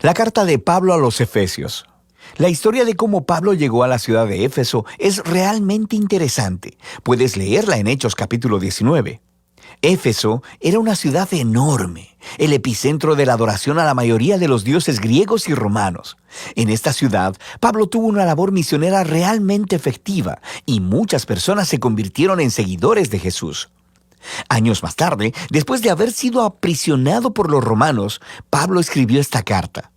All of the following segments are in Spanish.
La carta de Pablo a los Efesios. La historia de cómo Pablo llegó a la ciudad de Éfeso es realmente interesante. Puedes leerla en Hechos capítulo 19. Éfeso era una ciudad enorme, el epicentro de la adoración a la mayoría de los dioses griegos y romanos. En esta ciudad, Pablo tuvo una labor misionera realmente efectiva y muchas personas se convirtieron en seguidores de Jesús. Años más tarde, después de haber sido aprisionado por los romanos, Pablo escribió esta carta.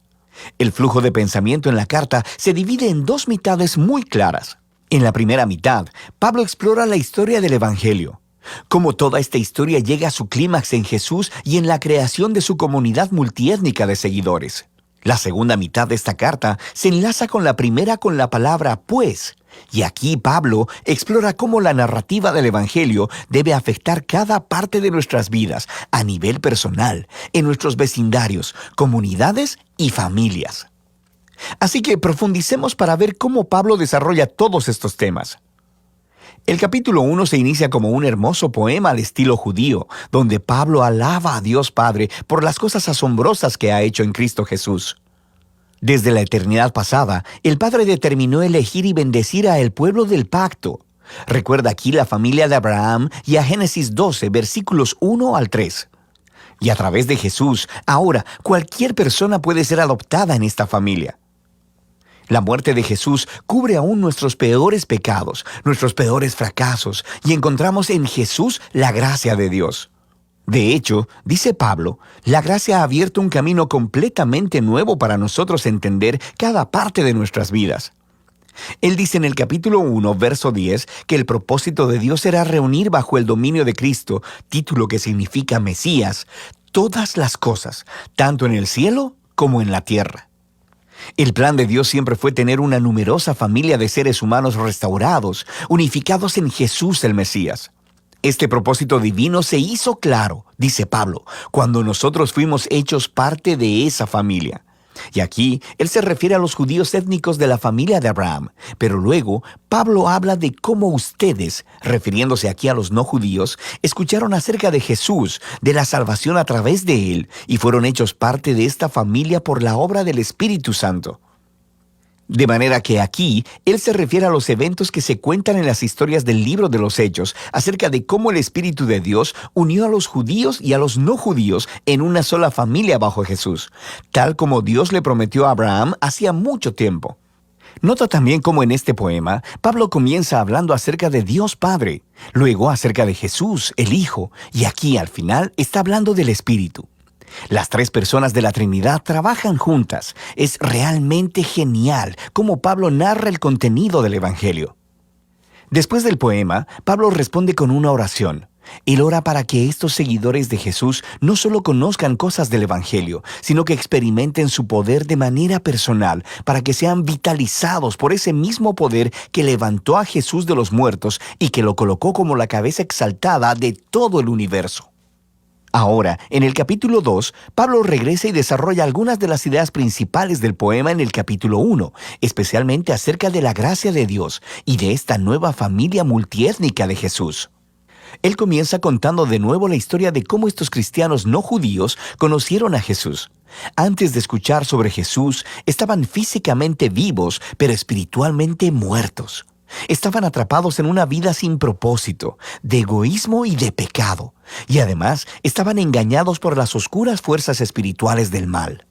El flujo de pensamiento en la carta se divide en dos mitades muy claras. En la primera mitad, Pablo explora la historia del Evangelio, cómo toda esta historia llega a su clímax en Jesús y en la creación de su comunidad multiétnica de seguidores. La segunda mitad de esta carta se enlaza con la primera con la palabra pues, y aquí Pablo explora cómo la narrativa del Evangelio debe afectar cada parte de nuestras vidas a nivel personal, en nuestros vecindarios, comunidades y familias. Así que profundicemos para ver cómo Pablo desarrolla todos estos temas. El capítulo 1 se inicia como un hermoso poema al estilo judío, donde Pablo alaba a Dios Padre por las cosas asombrosas que ha hecho en Cristo Jesús. Desde la eternidad pasada, el Padre determinó elegir y bendecir a el pueblo del pacto. Recuerda aquí la familia de Abraham y a Génesis 12, versículos 1 al 3. Y a través de Jesús, ahora cualquier persona puede ser adoptada en esta familia. La muerte de Jesús cubre aún nuestros peores pecados, nuestros peores fracasos, y encontramos en Jesús la gracia de Dios. De hecho, dice Pablo, la gracia ha abierto un camino completamente nuevo para nosotros entender cada parte de nuestras vidas. Él dice en el capítulo 1, verso 10, que el propósito de Dios era reunir bajo el dominio de Cristo, título que significa Mesías, todas las cosas, tanto en el cielo como en la tierra. El plan de Dios siempre fue tener una numerosa familia de seres humanos restaurados, unificados en Jesús el Mesías. Este propósito divino se hizo claro, dice Pablo, cuando nosotros fuimos hechos parte de esa familia. Y aquí él se refiere a los judíos étnicos de la familia de Abraham, pero luego Pablo habla de cómo ustedes, refiriéndose aquí a los no judíos, escucharon acerca de Jesús, de la salvación a través de él, y fueron hechos parte de esta familia por la obra del Espíritu Santo. De manera que aquí, él se refiere a los eventos que se cuentan en las historias del libro de los Hechos, acerca de cómo el Espíritu de Dios unió a los judíos y a los no judíos en una sola familia bajo Jesús, tal como Dios le prometió a Abraham hacía mucho tiempo. Nota también cómo en este poema, Pablo comienza hablando acerca de Dios Padre, luego acerca de Jesús, el Hijo, y aquí al final está hablando del Espíritu. Las tres personas de la Trinidad trabajan juntas. Es realmente genial cómo Pablo narra el contenido del Evangelio. Después del poema, Pablo responde con una oración. Él ora para que estos seguidores de Jesús no solo conozcan cosas del Evangelio, sino que experimenten su poder de manera personal, para que sean vitalizados por ese mismo poder que levantó a Jesús de los muertos y que lo colocó como la cabeza exaltada de todo el universo. Ahora, en el capítulo 2, Pablo regresa y desarrolla algunas de las ideas principales del poema en el capítulo 1, especialmente acerca de la gracia de Dios y de esta nueva familia multiétnica de Jesús. Él comienza contando de nuevo la historia de cómo estos cristianos no judíos conocieron a Jesús. Antes de escuchar sobre Jesús, estaban físicamente vivos, pero espiritualmente muertos. Estaban atrapados en una vida sin propósito, de egoísmo y de pecado, y además estaban engañados por las oscuras fuerzas espirituales del mal.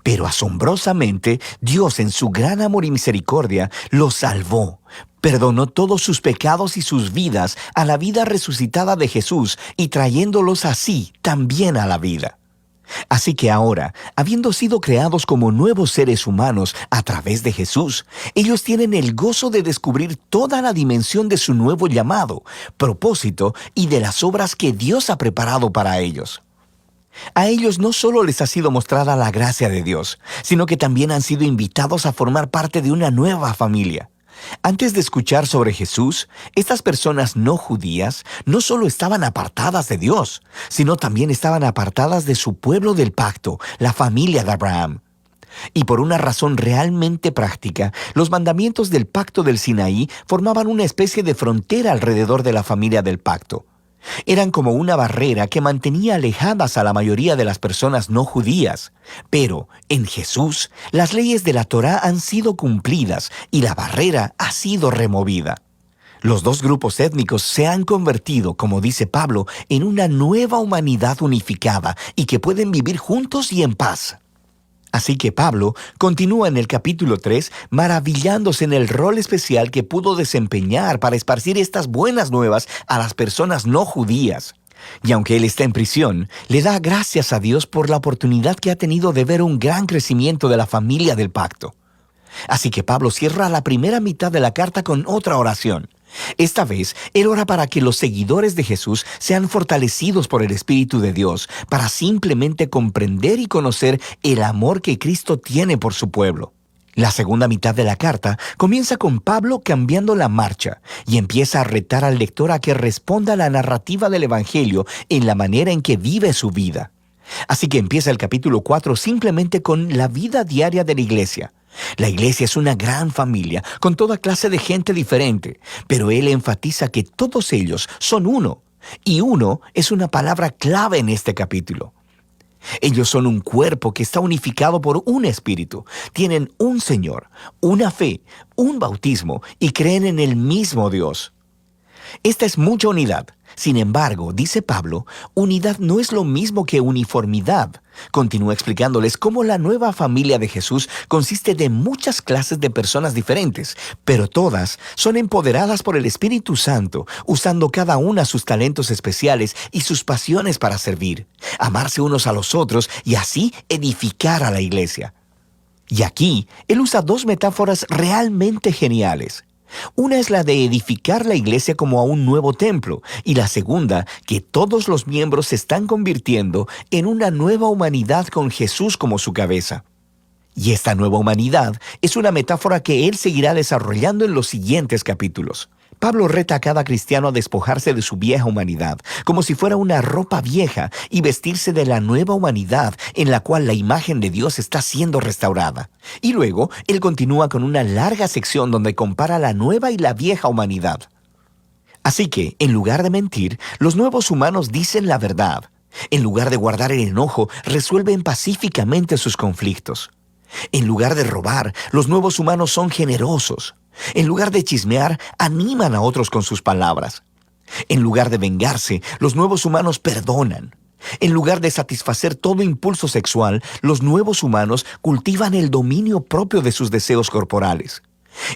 Pero asombrosamente, Dios en su gran amor y misericordia los salvó, perdonó todos sus pecados y sus vidas a la vida resucitada de Jesús y trayéndolos así también a la vida. Así que ahora, habiendo sido creados como nuevos seres humanos a través de Jesús, ellos tienen el gozo de descubrir toda la dimensión de su nuevo llamado, propósito y de las obras que Dios ha preparado para ellos. A ellos no solo les ha sido mostrada la gracia de Dios, sino que también han sido invitados a formar parte de una nueva familia. Antes de escuchar sobre Jesús, estas personas no judías no solo estaban apartadas de Dios, sino también estaban apartadas de su pueblo del pacto, la familia de Abraham. Y por una razón realmente práctica, los mandamientos del pacto del Sinaí formaban una especie de frontera alrededor de la familia del pacto. Eran como una barrera que mantenía alejadas a la mayoría de las personas no judías. Pero en Jesús, las leyes de la Torá han sido cumplidas y la barrera ha sido removida. Los dos grupos étnicos se han convertido, como dice Pablo, en una nueva humanidad unificada y que pueden vivir juntos y en paz. Así que Pablo continúa en el capítulo 3 maravillándose en el rol especial que pudo desempeñar para esparcir estas buenas nuevas a las personas no judías. Y aunque él está en prisión, le da gracias a Dios por la oportunidad que ha tenido de ver un gran crecimiento de la familia del pacto. Así que Pablo cierra la primera mitad de la carta con otra oración. Esta vez, él ora para que los seguidores de Jesús sean fortalecidos por el Espíritu de Dios, para simplemente comprender y conocer el amor que Cristo tiene por su pueblo. La segunda mitad de la carta comienza con Pablo cambiando la marcha y empieza a retar al lector a que responda a la narrativa del Evangelio en la manera en que vive su vida. Así que empieza el capítulo 4 simplemente con la vida diaria de la iglesia. La iglesia es una gran familia, con toda clase de gente diferente, pero él enfatiza que todos ellos son uno, y uno es una palabra clave en este capítulo. Ellos son un cuerpo que está unificado por un espíritu, tienen un Señor, una fe, un bautismo y creen en el mismo Dios. Esta es mucha unidad. Sin embargo, dice Pablo, unidad no es lo mismo que uniformidad. Continúa explicándoles cómo la nueva familia de Jesús consiste de muchas clases de personas diferentes, pero todas son empoderadas por el Espíritu Santo, usando cada una sus talentos especiales y sus pasiones para servir, amarse unos a los otros y así edificar a la iglesia. Y aquí, él usa dos metáforas realmente geniales. Una es la de edificar la iglesia como a un nuevo templo, y la segunda, que todos los miembros se están convirtiendo en una nueva humanidad con Jesús como su cabeza. Y esta nueva humanidad es una metáfora que él seguirá desarrollando en los siguientes capítulos. Pablo reta a cada cristiano a despojarse de su vieja humanidad, como si fuera una ropa vieja, y vestirse de la nueva humanidad en la cual la imagen de Dios está siendo restaurada. Y luego, él continúa con una larga sección donde compara la nueva y la vieja humanidad. Así que, en lugar de mentir, los nuevos humanos dicen la verdad. En lugar de guardar el enojo, resuelven pacíficamente sus conflictos. En lugar de robar, los nuevos humanos son generosos. En lugar de chismear, animan a otros con sus palabras. En lugar de vengarse, los nuevos humanos perdonan. En lugar de satisfacer todo impulso sexual, los nuevos humanos cultivan el dominio propio de sus deseos corporales.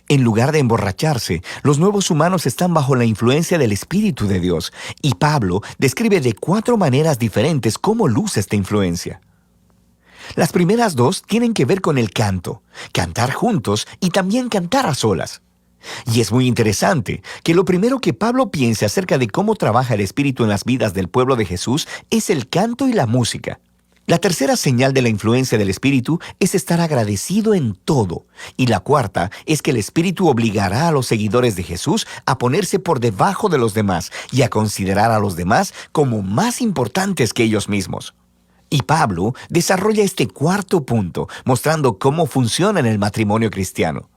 En lugar de emborracharse, los nuevos humanos están bajo la influencia del Espíritu de Dios, y Pablo describe de 4 maneras diferentes cómo luce esta influencia. Las primeras 2 tienen que ver con el canto, cantar juntos y también cantar a solas. Y es muy interesante que lo primero que Pablo piensa acerca de cómo trabaja el Espíritu en las vidas del pueblo de Jesús es el canto y la música. La tercera señal de la influencia del Espíritu es estar agradecido en todo. Y la cuarta es que el Espíritu obligará a los seguidores de Jesús a ponerse por debajo de los demás y a considerar a los demás como más importantes que ellos mismos. Y Pablo desarrolla este cuarto punto, mostrando cómo funciona en el matrimonio cristiano.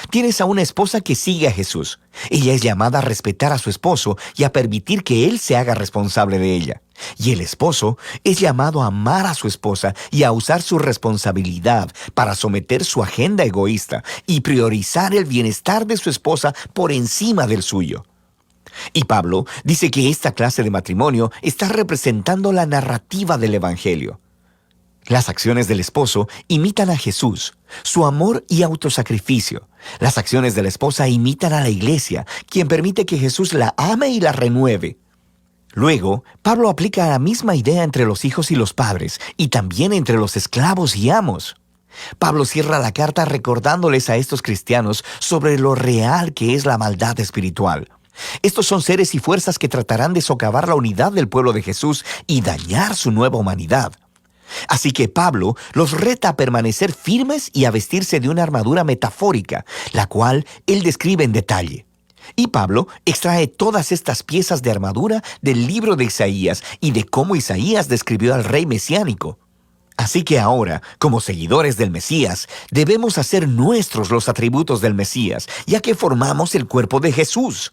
Tienes a una esposa que sigue a Jesús. Ella es llamada a respetar a su esposo y a permitir que él se haga responsable de ella. Y el esposo es llamado a amar a su esposa y a usar su responsabilidad para someter su agenda egoísta y priorizar el bienestar de su esposa por encima del suyo. Y Pablo dice que esta clase de matrimonio está representando la narrativa del Evangelio. Las acciones del esposo imitan a Jesús, su amor y autosacrificio. Las acciones de la esposa imitan a la iglesia, quien permite que Jesús la ame y la renueve. Luego, Pablo aplica la misma idea entre los hijos y los padres, y también entre los esclavos y amos. Pablo cierra la carta recordándoles a estos cristianos sobre lo real que es la maldad espiritual. Estos son seres y fuerzas que tratarán de socavar la unidad del pueblo de Jesús y dañar su nueva humanidad. Así que Pablo los reta a permanecer firmes y a vestirse de una armadura metafórica, la cual él describe en detalle. Y Pablo extrae todas estas piezas de armadura del libro de Isaías y de cómo Isaías describió al rey mesiánico. Así que ahora, como seguidores del Mesías, debemos hacer nuestros los atributos del Mesías, ya que formamos el cuerpo de Jesús.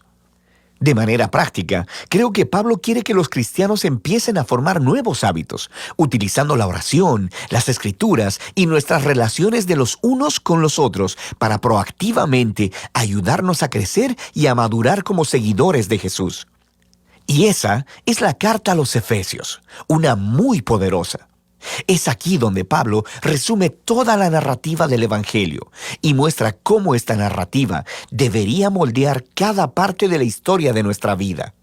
De manera práctica, creo que Pablo quiere que los cristianos empiecen a formar nuevos hábitos, utilizando la oración, las escrituras y nuestras relaciones de los unos con los otros para proactivamente ayudarnos a crecer y a madurar como seguidores de Jesús. Y esa es la carta a los Efesios, una muy poderosa. Es aquí donde Pablo resume toda la narrativa del Evangelio y muestra cómo esta narrativa debería moldear cada parte de la historia de nuestra vida.